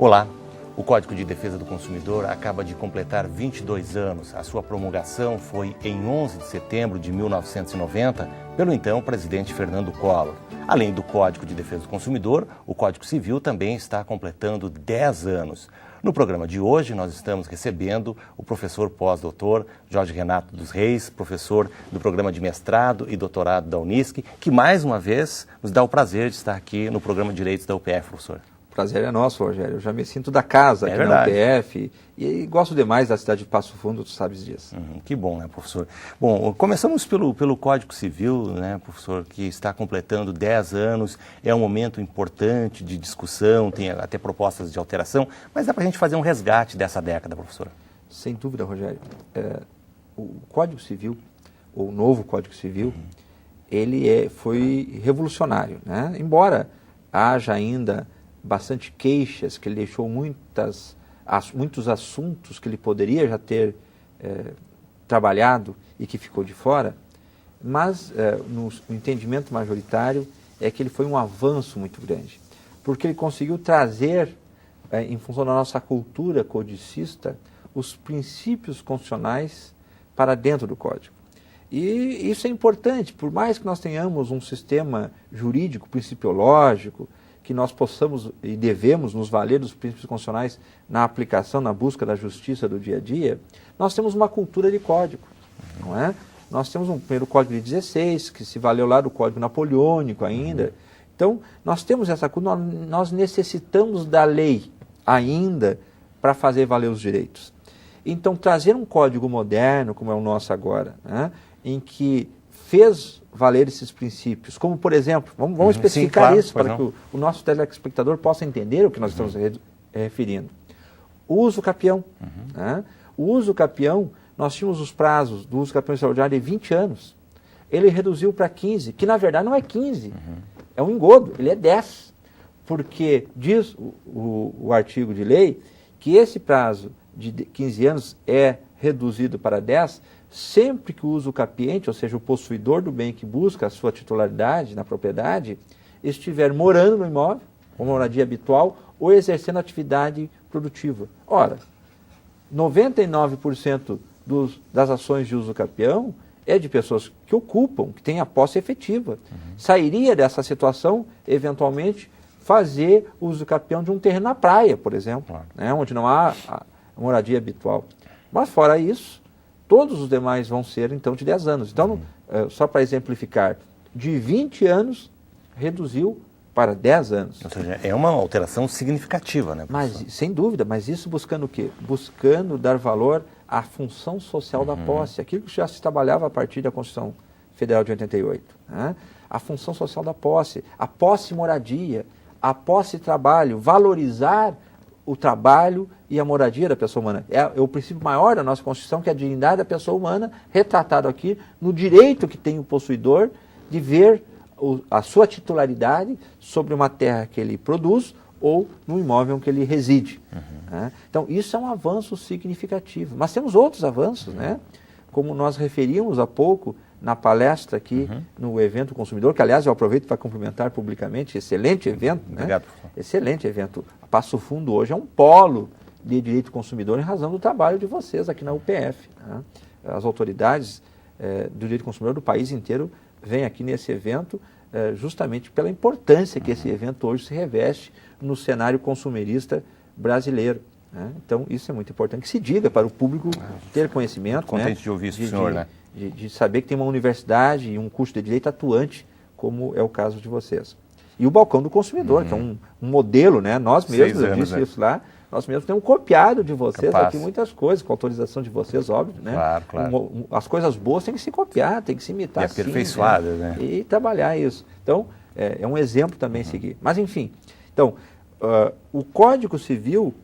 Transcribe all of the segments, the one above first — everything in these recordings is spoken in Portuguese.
Olá, o Código de Defesa do Consumidor acaba de completar 22 anos. A sua promulgação foi em 11 de setembro de 1990, pelo então presidente Fernando Collor. Além do Código de Defesa do Consumidor, o Código Civil também está completando 10 anos. No programa de hoje, nós estamos recebendo o professor pós-doutor Jorge Renato dos Reis, professor do programa de mestrado e doutorado da Unisc, que mais uma vez nos dá o prazer de estar aqui no programa de Direitos da UPF, professor. O prazer é nosso, Rogério. Eu já me sinto da casa aqui na UPF e gosto demais da cidade de Passo Fundo, tu sabes disso. Que bom, né, professor? Bom, começamos pelo Código Civil, né, professor, que está completando 10 anos, é um momento importante de discussão, tem até propostas de alteração, mas dá para a gente fazer um resgate dessa década, professor? Sem dúvida, Rogério. O Código Civil, ou o novo Código Civil, ele foi revolucionário, né? Embora haja ainda bastante queixas, que ele deixou muitos assuntos que ele poderia já ter trabalhado e que ficou de fora, mas no entendimento majoritário é que ele foi um avanço muito grande, porque ele conseguiu trazer, em função da nossa cultura codicista, os princípios constitucionais para dentro do Código. E isso é importante, por mais que nós tenhamos um sistema jurídico, principiológico, que nós possamos e devemos nos valer dos princípios constitucionais na aplicação, na busca da justiça do dia a dia, nós temos uma cultura de código, não é? Nós temos um primeiro Código de 16, que se valeu lá do Código Napoleônico ainda. Então, nós temos essa cultura, nós necessitamos da lei ainda para fazer valer os direitos. Então, trazer um código moderno, como é o nosso agora, né, em que fez valer esses princípios, como por exemplo, vamos especificar. Sim, claro, isso para que o nosso telespectador possa entender o que nós estamos referindo. O uso capião. Né? O uso capião, nós tínhamos os prazos do uso capião extraordinário de 20 anos. Ele reduziu para 15, que na verdade não é 15, é um engodo, ele é 10. Porque diz o artigo de lei que esse prazo de 15 anos é reduzido para 10 sempre que o uso capiente, ou seja, o possuidor do bem que busca a sua titularidade na propriedade, estiver morando no imóvel, com moradia habitual, ou exercendo atividade produtiva. Ora, 99% das ações de uso capião é de pessoas que ocupam, que têm a posse efetiva. Sairia dessa situação, eventualmente, fazer uso capião de um terreno na praia, por exemplo, né, onde não há a moradia habitual. Mas, fora isso, todos os demais vão ser, então, de 10 anos. Então, só para exemplificar, de 20 anos, reduziu para 10 anos. Ou seja, é uma alteração significativa, né, professor? Mas, sem dúvida, mas isso buscando o quê? Buscando dar valor à função social da posse, aquilo que já se trabalhava a partir da Constituição Federal de 88. Né? A função social da posse, a posse moradia, a posse trabalho, valorizar o trabalho e a moradia da pessoa humana. É o princípio maior da nossa Constituição, que é a dignidade da pessoa humana, retratado aqui no direito que tem o possuidor de ver a sua titularidade sobre uma terra que ele produz ou no imóvel que ele reside. Né? Então, isso é um avanço significativo. Mas temos outros avanços, né? Como nós referimos há pouco na palestra aqui no evento consumidor, que aliás eu aproveito para cumprimentar publicamente, excelente evento. Obrigado. Né? Excelente evento. Passo Fundo hoje é um polo de direito consumidor em razão do trabalho de vocês aqui na UPF. Né? As autoridades do direito consumidor do país inteiro vêm aqui nesse evento justamente pela importância que esse evento hoje se reveste no cenário consumerista brasileiro. Né? Então, isso é muito importante que se diga para o público ter conhecimento. Contente de ouvir isso, senhor, né? De saber que tem uma universidade e um curso de direito atuante, como é o caso de vocês. E o balcão do consumidor, que é um modelo, né? Nós mesmos, eu disse isso lá, nós mesmos temos copiado de vocês aqui muitas coisas, com autorização de vocês, óbvio, né? Claro. As coisas boas têm que se copiar, têm que se imitar. E aperfeiçoadas, né? E trabalhar isso. Então, é um exemplo também seguir. Mas, enfim, então, o Código Civil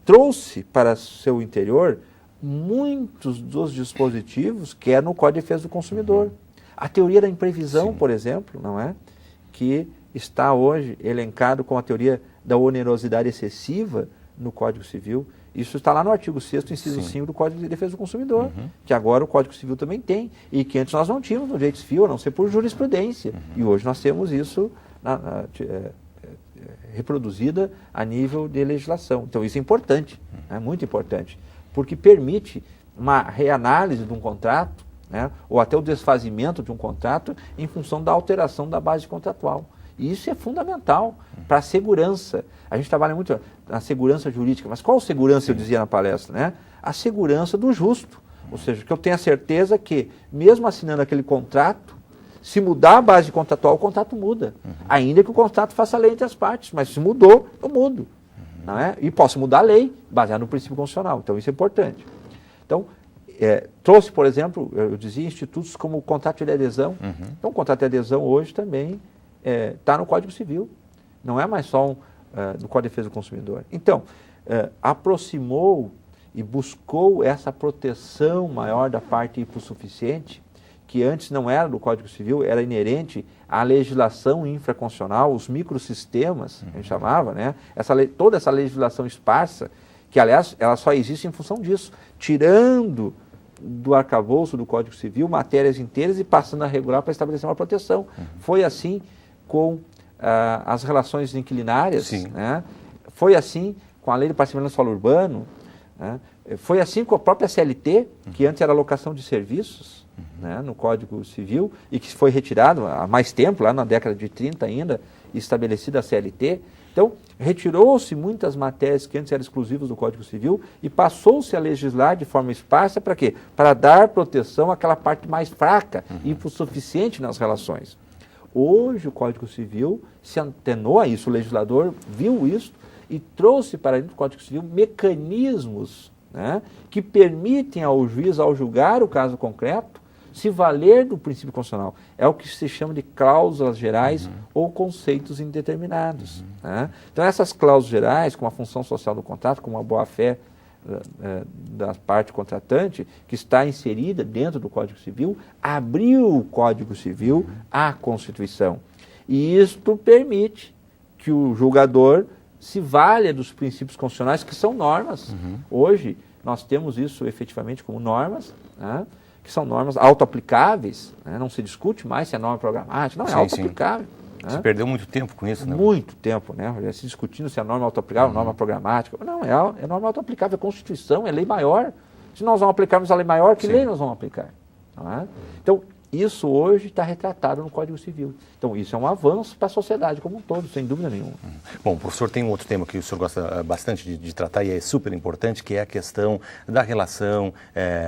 trouxe para seu interior muitos dos dispositivos que é no Código de Defesa do Consumidor. A teoria da imprevisão, por exemplo, não é? Que está hoje elencado com a teoria da onerosidade excessiva no Código Civil. Isso está lá no artigo 6º, inciso 5 do Código de Defesa do Consumidor, que agora o Código Civil também tem, e que antes nós não tínhamos no direito civil, a não ser por jurisprudência. E hoje nós temos isso reproduzida a nível de legislação. Então isso é importante, é muito importante, porque permite uma reanálise de um contrato, né, ou até o desfazimento de um contrato em função da alteração da base contratual. E isso é fundamental para a segurança. A gente trabalha muito na segurança jurídica, mas qual segurança eu dizia na palestra? Né? A segurança do justo. Ou seja, que eu tenha certeza que, mesmo assinando aquele contrato, se mudar a base contratual, o contrato muda. Ainda que o contrato faça lei entre as partes, mas se mudou, eu mudo. Não é? E posso mudar a lei, baseado no princípio constitucional. Então isso é importante. Então, trouxe, por exemplo, eu dizia, institutos como o contrato de adesão. Então, o contrato de adesão hoje também está no Código Civil. Não é mais só do Código de Defesa do Consumidor. Então, aproximou e buscou essa proteção maior da parte hipossuficiente, que antes não era do Código Civil, era inerente à legislação infraconstitucional, os microsistemas, a gente chamava, né? Toda essa legislação esparsa, que, aliás, ela só existe em função disso, tirando do arcabouço do Código Civil matérias inteiras e passando a regular para estabelecer uma proteção. Foi assim com as relações inquilinárias, né? Foi assim com a Lei de Parcelamento do Solo Urbano, né? Foi assim com a própria CLT, que antes era locação de serviços, né, no Código Civil, e que foi retirado há mais tempo, lá na década de 30 ainda, estabelecida a CLT. Então, retirou-se muitas matérias que antes eram exclusivas do Código Civil e passou-se a legislar de forma esparsa para quê? Para dar proteção àquela parte mais fraca e insuficiente nas relações. Hoje o Código Civil se antenou a isso, o legislador viu isso e trouxe para dentro do Código Civil mecanismos, né, que permitem ao juiz, ao julgar o caso concreto, se valer do princípio constitucional. É o que se chama de cláusulas gerais ou conceitos indeterminados. Né? Então, essas cláusulas gerais, com a função social do contrato, com a boa-fé da parte contratante, que está inserida dentro do Código Civil, abriu o Código Civil à Constituição. E isto permite que o julgador se valha dos princípios constitucionais, que são normas. Hoje, nós temos isso efetivamente como normas, né, que são normas auto-aplicáveis, né, não se discute mais se é norma programática, não, é auto-aplicável. Né? Se perdeu muito tempo com isso, né? Muito tempo, né? Se discutindo se é norma auto-aplicável, norma programática. Não, é norma auto-aplicável, é Constituição, é lei maior. Se nós não aplicarmos a lei maior, que lei nós vamos aplicar? Não é? Então, isso hoje está retratado no Código Civil. Então, isso é um avanço para a sociedade como um todo, sem dúvida nenhuma. Bom, o professor tem um outro tema que o senhor gosta bastante de tratar e é super importante, que é a questão da relação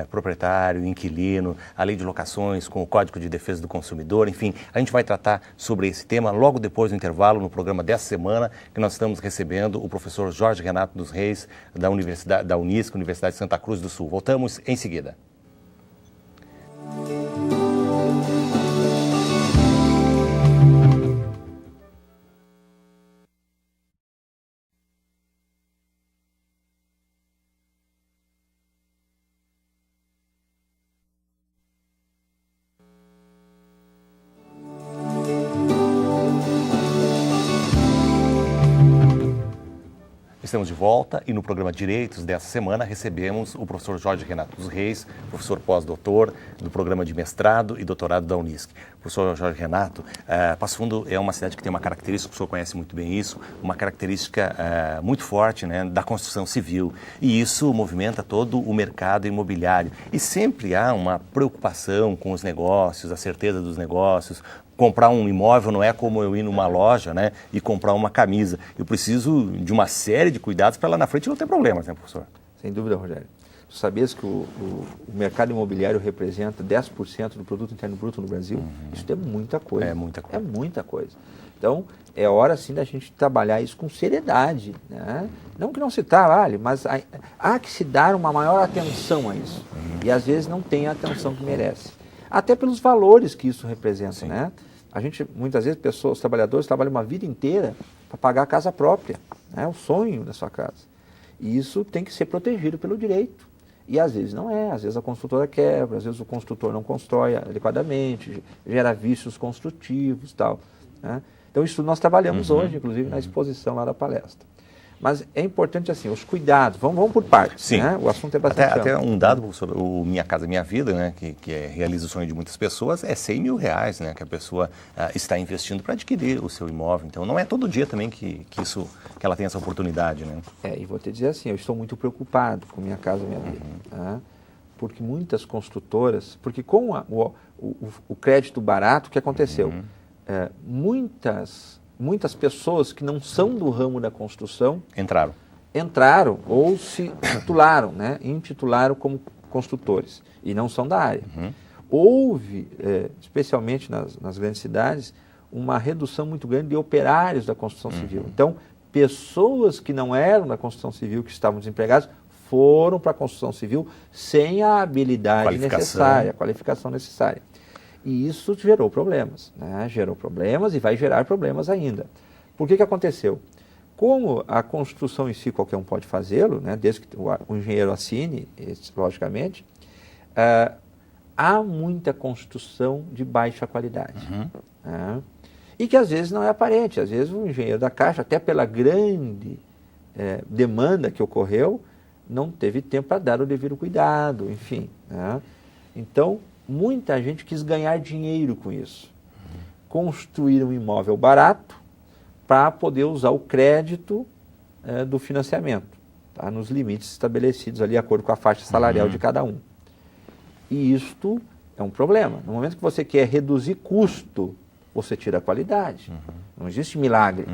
proprietário-inquilino, a lei de locações com o Código de Defesa do Consumidor, enfim, a gente vai tratar sobre esse tema logo depois do intervalo, no programa dessa semana, que nós estamos recebendo o professor Jorge Renato dos Reis, da Unisc, Universidade de Santa Cruz do Sul. Voltamos em seguida. Estamos de volta e no programa Direitos dessa semana recebemos o professor Jorge Renato dos Reis, professor pós-doutor do programa de mestrado e doutorado da Unisc. Professor Jorge Renato, Passo Fundo é uma cidade que tem uma característica, o senhor conhece muito bem isso, uma característica muito forte, né, da construção civil, e isso movimenta todo o mercado imobiliário. E sempre há uma preocupação com os negócios, a certeza dos negócios. Comprar um imóvel não é como eu ir numa loja, né, e comprar uma camisa. Eu preciso de uma série de cuidados para lá na frente não ter problemas, né, professor? Sem dúvida, Rogério. Tu sabias que o mercado imobiliário representa 10% do produto interno bruto no Brasil? Isso é muita coisa. É muita coisa. É muita coisa. Então, é hora, sim, da gente trabalhar isso com seriedade, né? Não que não se trabalhe, mas há que se dar uma maior atenção a isso. E, às vezes, não tem a atenção que merece. Até pelos valores que isso representa, sim, né? A gente, muitas vezes, os trabalhadores trabalham uma vida inteira para pagar a casa própria, né? O sonho da sua casa. E isso tem que ser protegido pelo direito. E às vezes não é, às vezes a construtora quebra, às vezes o construtor não constrói adequadamente, gera vícios construtivos e tal, né? Então isso nós trabalhamos hoje, inclusive na exposição lá da palestra. Mas é importante assim, os cuidados, vamos por partes. Sim. Né? O assunto é bastante até um dado sobre o Minha Casa Minha Vida, né, que realiza o sonho de muitas pessoas, é R$100 mil, né, que a pessoa está investindo para adquirir o seu imóvel. Então não é todo dia também que ela tem essa oportunidade. Né? E vou te dizer assim, eu estou muito preocupado com Minha Casa Minha Vida. Tá? Porque muitas construtoras, porque com o crédito barato, o que aconteceu? Muitas pessoas que não são do ramo da construção entraram ou se titularam, né? Intitularam como construtores e não são da área. Houve, especialmente nas grandes cidades, uma redução muito grande de operários da construção civil. Então, pessoas que não eram da construção civil, que estavam desempregadas, foram para a construção civil sem a habilidade necessária, a qualificação necessária. E isso gerou problemas, né? Gerou problemas e vai gerar problemas ainda. Por que aconteceu? Como a construção em si qualquer um pode fazê-lo, né? Desde que o engenheiro assine, logicamente, há muita construção de baixa qualidade. Né? E que às vezes não é aparente. Às vezes o engenheiro da Caixa, até pela grande demanda que ocorreu, não teve tempo para dar o devido cuidado, enfim. Né? Então, muita gente quis ganhar dinheiro com isso. Construir um imóvel barato para poder usar o crédito do financiamento, tá? Nos limites estabelecidos ali, de acordo com a faixa salarial de cada um. E isto é um problema. No momento que você quer reduzir custo, você tira a qualidade. Não existe milagre.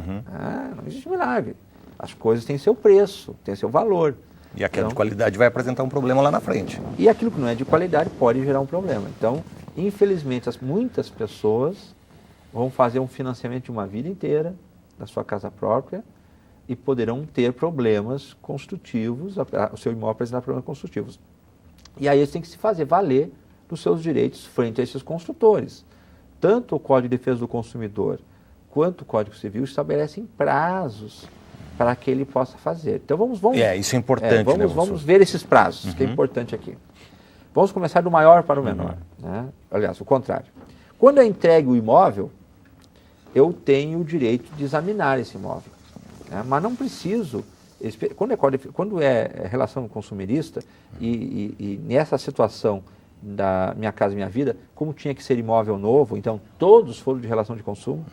Não existe milagre. As coisas têm seu preço, têm seu valor. E aquela de qualidade vai apresentar um problema lá na frente. E aquilo que não é de qualidade pode gerar um problema. Então, infelizmente, muitas pessoas vão fazer um financiamento de uma vida inteira da sua casa própria e poderão ter problemas construtivos, o seu imóvel apresentar problemas construtivos. E aí eles têm que se fazer valer dos seus direitos frente a esses construtores. Tanto o Código de Defesa do Consumidor quanto o Código Civil estabelecem prazos para que ele possa fazer. Então vamos isso é importante. Vamos ver esses prazos, que é importante aqui. Vamos começar do maior para o menor. Né? Aliás, o contrário. Quando eu entregue o imóvel, eu tenho o direito de examinar esse imóvel. Né? Mas não preciso... Quando é relação consumerista e nessa situação da Minha Casa Minha Vida, como tinha que ser imóvel novo, então todos foram de relação de consumo.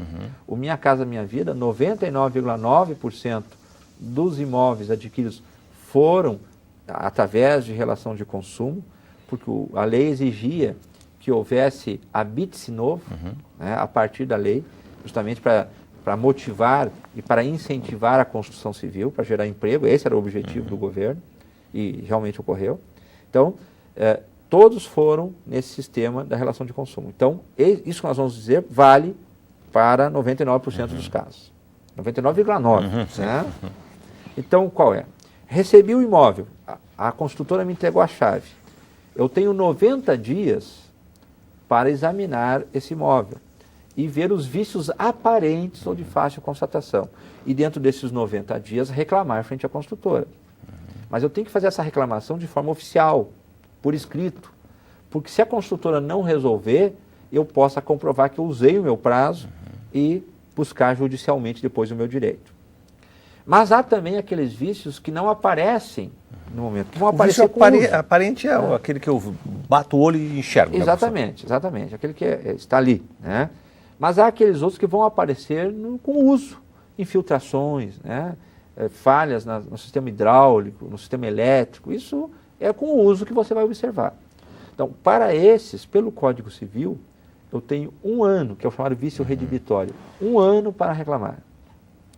O Minha Casa Minha Vida, 99,9% dos imóveis adquiridos foram através de relação de consumo, porque a lei exigia que houvesse habite-se novo, né, a partir da lei, justamente para motivar e para incentivar a construção civil, para gerar emprego. Esse era o objetivo do governo e realmente ocorreu. Então, todos foram nesse sistema da relação de consumo. Então, isso que nós vamos dizer vale para 99% dos casos. 99,9%. Né? Então, qual é? Recebi o imóvel, a construtora me entregou a chave. Eu tenho 90 dias para examinar esse imóvel e ver os vícios aparentes ou de fácil constatação. E dentro desses 90 dias, reclamar frente à construtora. Mas eu tenho que fazer essa reclamação de forma oficial, por escrito, porque se a construtora não resolver, eu possa comprovar que eu usei o meu prazo e buscar judicialmente depois o meu direito. Mas há também aqueles vícios que não aparecem no momento, que vão aparecer com o uso. Aparente é aquele que eu bato o olho e enxergo. Exatamente, aquele que está ali. Né? Mas há aqueles outros que vão aparecer com o uso, infiltrações, né? Falhas no sistema hidráulico, no sistema elétrico, isso é com o uso que você vai observar. Então, para esses, pelo Código Civil, eu tenho 1 ano, que é o chamado vício redibitório, 1 ano para reclamar,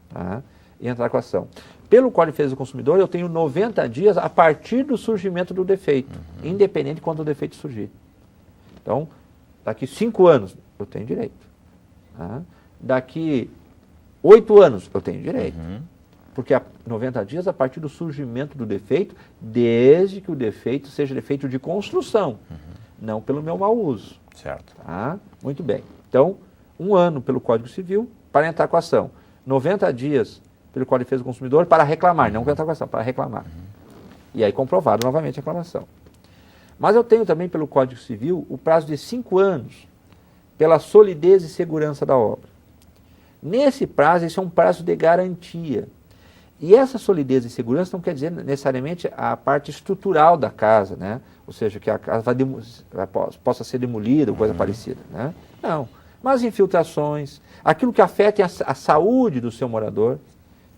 tá? E entrar com a ação. Pelo Código de Defesa do Consumidor, eu tenho 90 dias a partir do surgimento do defeito, independente de quando o defeito surgir. Então, daqui 5 anos, eu tenho direito. Tá? Daqui 8 anos, eu tenho direito. Porque há 90 dias a partir do surgimento do defeito, desde que o defeito seja defeito de construção, não pelo meu mau uso. Certo. Tá? Muito bem. Então, 1 ano pelo Código Civil para entrar com a ação. 90 dias pelo Código de Defesa do Consumidor para reclamar, não para entrar com a ação, para reclamar. E aí comprovado novamente a reclamação. Mas eu tenho também pelo Código Civil o prazo de 5 anos pela solidez e segurança da obra. Nesse prazo, esse é um prazo de garantia. E essa solidez e segurança não quer dizer necessariamente a parte estrutural da casa, né? Ou seja, que a casa possa ser demolida ou coisa parecida, né? Não. Mas infiltrações, aquilo que afeta a saúde do seu morador,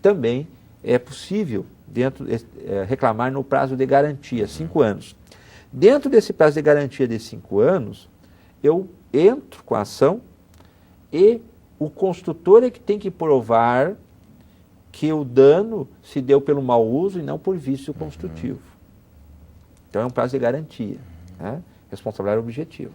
também é possível reclamar no prazo de garantia, 5 anos. Dentro desse prazo de garantia de 5 anos, eu entro com a ação e o construtor é que tem que provar que o dano se deu pelo mau uso e não por vício construtivo. Então é um prazo de garantia, né? Responsabilidade objetiva.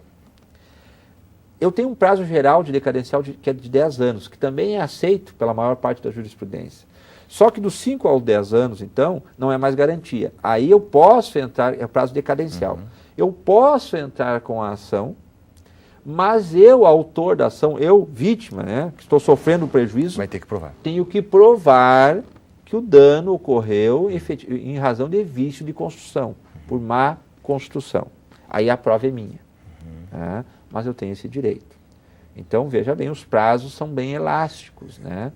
Eu tenho um prazo geral de decadencial que é de 10 anos, que também é aceito pela maior parte da jurisprudência. Só que dos 5 aos 10 anos, então, não é mais garantia. Aí eu posso entrar, é o prazo decadencial. Eu posso entrar com a ação, mas eu, autor da ação, eu, vítima, né, que estou sofrendo prejuízo, vai ter que provar. Tenho que provar que o dano ocorreu em razão de vício de construção, por má construção. Aí a prova é minha. Né? Mas eu tenho esse direito. Então, veja bem, os prazos são bem elásticos, né?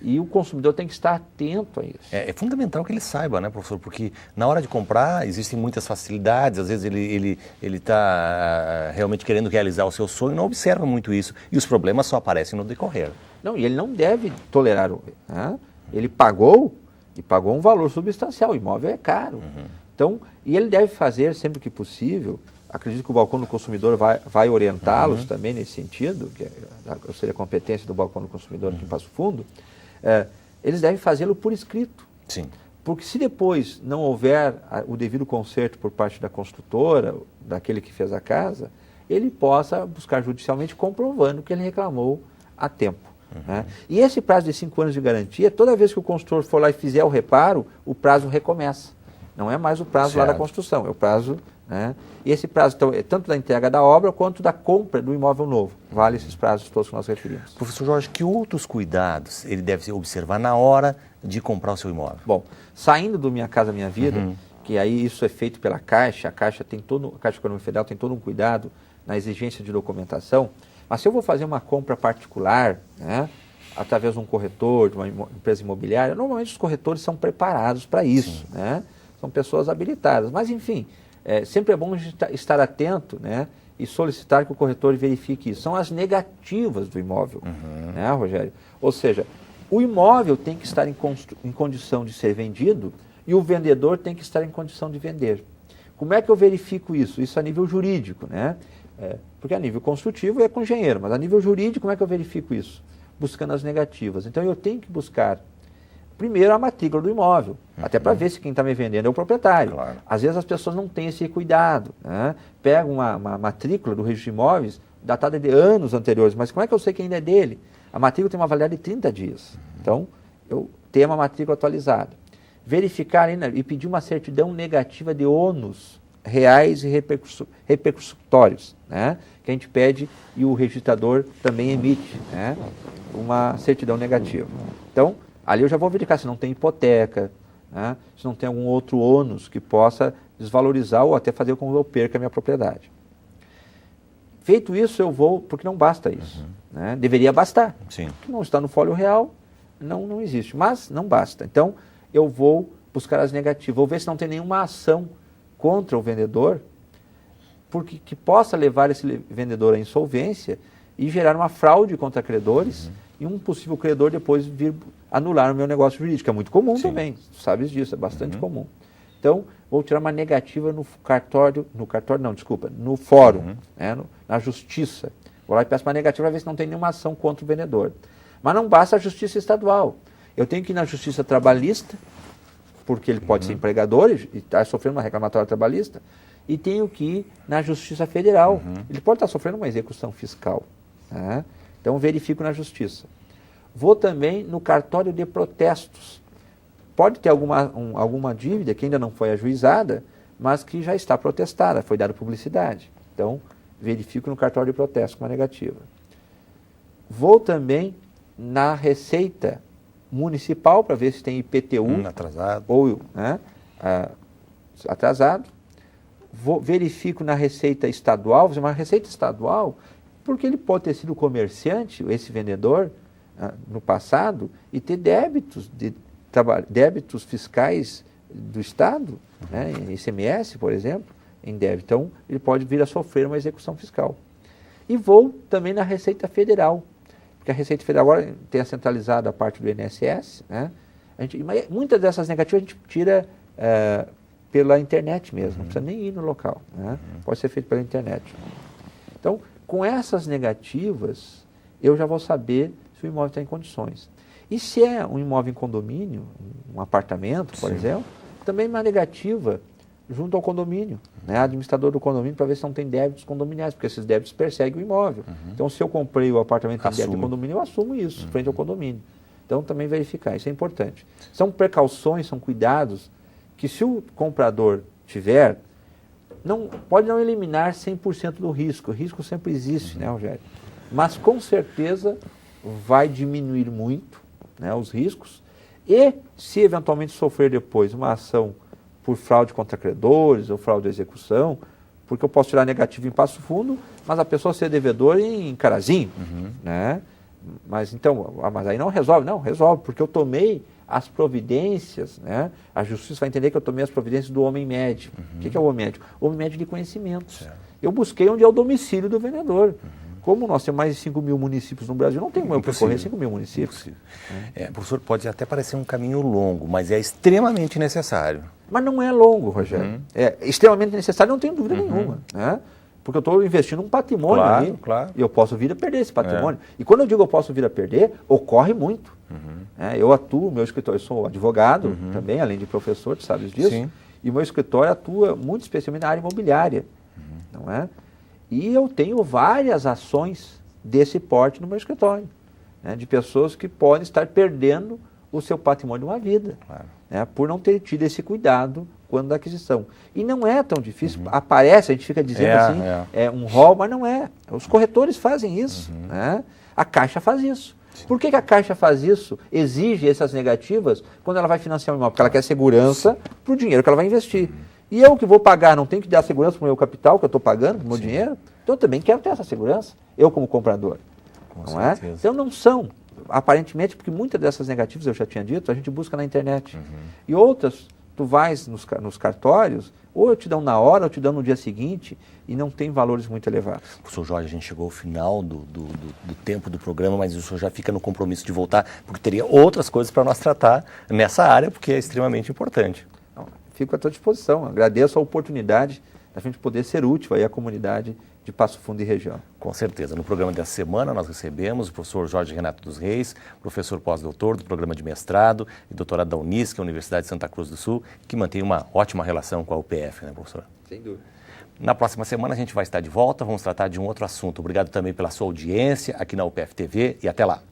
E o consumidor tem que estar atento a isso. É fundamental que ele saiba, né, professor? Porque na hora de comprar existem muitas facilidades, às vezes ele está realmente querendo realizar o seu sonho e não observa muito isso. E os problemas só aparecem no decorrer. Não, e ele não deve tolerar. Né? Ele pagou, e pagou um valor substancial, o imóvel é caro. Então, e ele deve fazer sempre que possível. Acredito que o balcão do consumidor vai orientá-los também nesse sentido, que seria a competência do balcão do consumidor aqui em Passo Fundo. Eles devem fazê-lo por escrito. Sim. Porque se depois não houver o devido conserto por parte da construtora, daquele que fez a casa, ele possa buscar judicialmente comprovando que ele reclamou a tempo. Né? E esse prazo de 5 anos de garantia, toda vez que o construtor for lá e fizer o reparo, o prazo recomeça. Não é mais o prazo lá da construção, é o prazo... Né? E esse prazo, então, é tanto da entrega da obra quanto da compra do imóvel novo. Vale esses prazos todos que nós referimos. Professor Jorge, que outros cuidados ele deve observar na hora de comprar o seu imóvel? Bom, saindo do Minha Casa Minha Vida, que aí isso é feito pela Caixa, a Caixa Econômica Federal tem todo um cuidado na exigência de documentação, mas se eu vou fazer uma compra particular, né, através de um corretor, de uma empresa imobiliária, normalmente os corretores são preparados para isso, né? São pessoas habilitadas, mas enfim... sempre é bom estar atento, né, e solicitar que o corretor verifique isso. São as negativas do imóvel, né, Rogério? Ou seja, o imóvel tem que estar em condição de ser vendido e o vendedor tem que estar em condição de vender. Como é que eu verifico isso? Isso a nível jurídico, né? Porque a nível construtivo é com o engenheiro, mas a nível jurídico, como é que eu verifico isso? Buscando as negativas. Então eu tenho que buscar primeiro a matrícula do imóvel, até para ver se quem está me vendendo é o proprietário. Claro. Às vezes as pessoas não têm esse cuidado, né? Pegam uma matrícula do registro de imóveis datada de anos anteriores, mas como é que eu sei que ainda é dele? A matrícula tem uma validade de 30 dias. Então, eu tenho uma matrícula atualizada. Verificar ainda e pedir uma certidão negativa de ônus reais e repercussórios, né? Que a gente pede e o registrador também emite, né, uma certidão negativa. Então, ali eu já vou verificar se não tem hipoteca, né, se não tem algum outro ônus que possa desvalorizar ou até fazer com que eu perca a minha propriedade. Feito isso, eu vou, porque não basta isso. Né? Deveria bastar. Sim. Que não está no fólio real, não existe. Mas não basta. Então, eu vou buscar as negativas. Vou ver se não tem nenhuma ação contra o vendedor, porque que possa levar esse vendedor à insolvência e gerar uma fraude contra credores e um possível credor depois vir anular o meu negócio jurídico. É muito comum também, tu sabes disso, é bastante comum. Então, vou tirar uma negativa no fórum, né, na justiça. Vou lá e peço uma negativa para ver se não tem nenhuma ação contra o vendedor. Mas não basta a justiça estadual. Eu tenho que ir na justiça trabalhista, porque ele pode ser empregador e está sofrendo uma reclamatória trabalhista, e tenho que ir na justiça federal. Ele pode estar sofrendo uma execução fiscal. Né? Então, verifico na justiça. Vou também no cartório de protestos. Pode ter alguma dívida que ainda não foi ajuizada, mas que já está protestada, foi dada publicidade. Então, verifico no cartório de protesto com uma negativa. Vou também na Receita Municipal para ver se tem IPTU atrasado. Ou atrasado. Verifico na Receita Estadual, uma Receita Estadual, porque ele pode ter sido comerciante, esse vendedor, no passado, e ter débitos débitos fiscais do Estado, né, em ICMS, por exemplo, em débito. Então, ele pode vir a sofrer uma execução fiscal. E vou também na Receita Federal, porque a Receita Federal agora tem centralizado a parte do INSS, né? Muitas dessas negativas a gente tira pela internet mesmo, não precisa nem ir no local, né? Pode ser feito pela internet. Então, com essas negativas, eu já vou saber se o imóvel está em condições. E se é um imóvel em condomínio, um apartamento, por exemplo, também uma negativa junto ao condomínio, né? Administrador do condomínio, para ver se não tem débitos condominiais, porque esses débitos perseguem o imóvel. Então, se eu comprei o apartamento em débito do condomínio, eu assumo isso frente ao condomínio. Então, também verificar, isso é importante. São precauções, são cuidados que, se o comprador tiver, pode não eliminar 100% do risco. O risco sempre existe, né, Rogério? Mas, com certeza, vai diminuir muito, né, os riscos. E, se eventualmente sofrer depois uma ação por fraude contra credores ou fraude de execução, porque eu posso tirar negativo em Passo Fundo, mas a pessoa ser devedor em Carazinho, né? Mas aí não resolve. Não, resolve, porque eu tomei as providências, né? A justiça vai entender que eu tomei as providências do homem médio. O que é o homem médio? O homem médio de conhecimentos. Certo. Eu busquei onde é o domicílio do vendedor. Como nós temos mais de 5 mil municípios no Brasil, não tem como eu percorrer 5 mil municípios. Professor, pode até parecer um caminho longo, mas é extremamente necessário. Mas não é longo, Rogério. É extremamente necessário, não tenho dúvida nenhuma, né? Porque eu estou investindo um patrimônio ali, e eu posso vir a perder esse patrimônio. E quando eu digo eu posso vir a perder, ocorre muito. Eu atuo, meu escritório, eu sou advogado também, além de professor, tu sabes disso, e o meu escritório atua muito especialmente na área imobiliária, não é? E eu tenho várias ações desse porte no meu escritório, né, de pessoas que podem estar perdendo o seu patrimônio de uma vida, né, por não ter tido esse cuidado quando da aquisição. E não é tão difícil, aparece, a gente fica dizendo é um rol, mas não é. Os corretores fazem isso, né? A Caixa faz isso. Por que a Caixa faz isso, exige essas negativas quando ela vai financiar um imóvel? Porque ela quer segurança para o dinheiro que ela vai investir. E eu que vou pagar, não tenho que dar segurança para o meu capital que eu estou pagando, para o meu dinheiro? Então eu também quero ter essa segurança, eu como comprador. Não é? Então não são, aparentemente, porque muitas dessas negativas, eu já tinha dito, a gente busca na internet. E outras, tu vais nos cartórios, ou eu te dão na hora, ou te dão no dia seguinte, e não tem valores muito elevados. Professor Jorge, a gente chegou ao final do tempo do programa, mas o senhor já fica no compromisso de voltar, porque teria outras coisas para nós tratar nessa área, porque é extremamente importante. Fico à tua disposição. Agradeço a oportunidade da gente poder ser útil aí à comunidade de Passo Fundo e região. Com certeza. No programa dessa semana nós recebemos o professor Jorge Renato dos Reis, professor pós-doutor do programa de mestrado e doutorado da Unisc, Universidade de Santa Cruz do Sul, que mantém uma ótima relação com a UPF, né, professor? Sem dúvida. Na próxima semana a gente vai estar de volta, vamos tratar de um outro assunto. Obrigado também pela sua audiência aqui na UPF TV e até lá.